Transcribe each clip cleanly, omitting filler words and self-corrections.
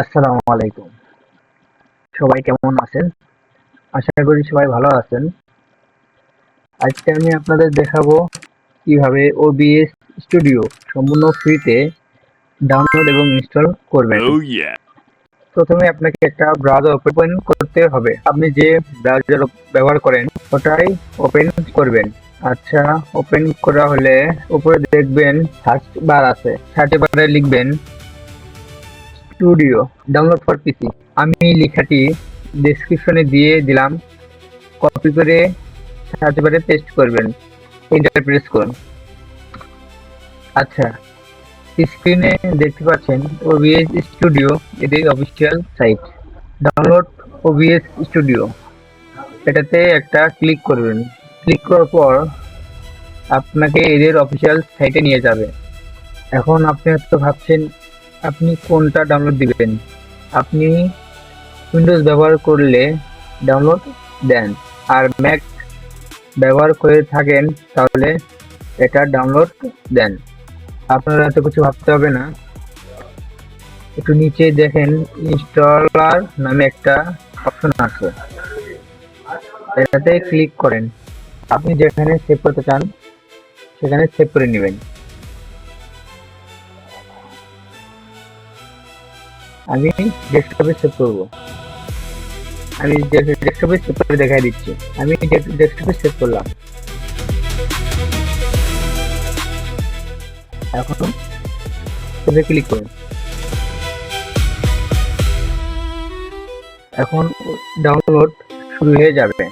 আসসালামু আলাইকুম। সবাই কেমন আছেন? আশা করি সবাই ভালো আছেন। আজকে আমি আপনাদের দেখাবো কিভাবে OBS স্টুডিও সম্পূর্ণ ফ্রিতে ডাউনলোড এবং ইনস্টল করবেন। Oh yeah. প্রথমে আপনাকে একটা ব্রাউজার ওপেন করতে হবে। আপনি যে ব্রাউজার ব্যবহার করেন ওটাই ওপেন করবেন। আচ্ছা, ওপেন করা হলে উপরে দেখবেন সার্চ বার আছে। সার্চ বারে লিখবেন স্টুডিও ডাউনলোড ফর পিসি। আমি লেখাটি ডেসক্রিপশনে দিয়ে দিলাম। কপি করে সার্চ বারে পেস্ট করবেন, এন্টার প্রেস করুন। আচ্ছা, স্ক্রিনে দেখতে পাচ্ছেন OBS স্টুডিও, এটি official site. Download OBS studio, এটাতে একটা ক্লিক করবেন। ক্লিক করার পর আপনাকে এদের অফিসিয়াল সাইটে নিয়ে যাবে। এখন আপনি হয়তো ভাবছেন আপনি কোনটা ডাউনলোড দিবেন। আপনি উইন্ডোজ ব্যবহার করলে ডাউনলোড দেন, আর ম্যাক ব্যবহার করে থাকেন তাহলে এটা ডাউনলোড দেন। আপনারা এত কিছু ভাবতে হবে না। একটু নিচে দেখেন ইনস্টলার নামে একটা অপশন আছে, এটাতে ক্লিক করেন। আপনি যেখানে সেভ করতে চান সেখানে সেভ করে নেবেন। আমি ডেস্কটপে সেভ করব। আমি ডেস্কটপে সেভ করে দেখাই দিচ্ছি। আমি ডেস্কটপে সেভ করলাম। এখন সেভে ক্লিক করুন। এখন ডাউনলোড শুরু হয়ে যাবে।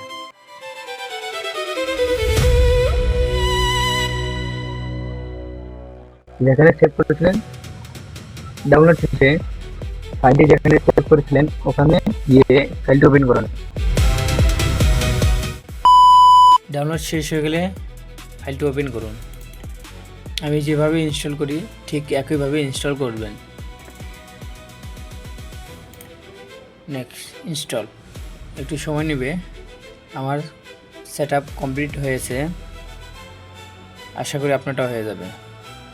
যেখানে সেভ করেছিলেন ডাউনলোড শেষে ফাইলটি যেখানে সেভ করেছিলেন ওখানে গিয়ে ফাইলটি ওপেন করুন। ডাউনলোড শেষ হয়ে গেলে ফাইলটি ওপেন করুন। আমি যেভাবে ইনস্টল করি ঠিক একইভাবে ইনস্টল করবেন। নেক্সট ইনস্টল, একটু সময় নেবে। আমার সেটআপ কমপ্লিট হয়েছে, আশা করি আপনারটা হয়ে যাবে।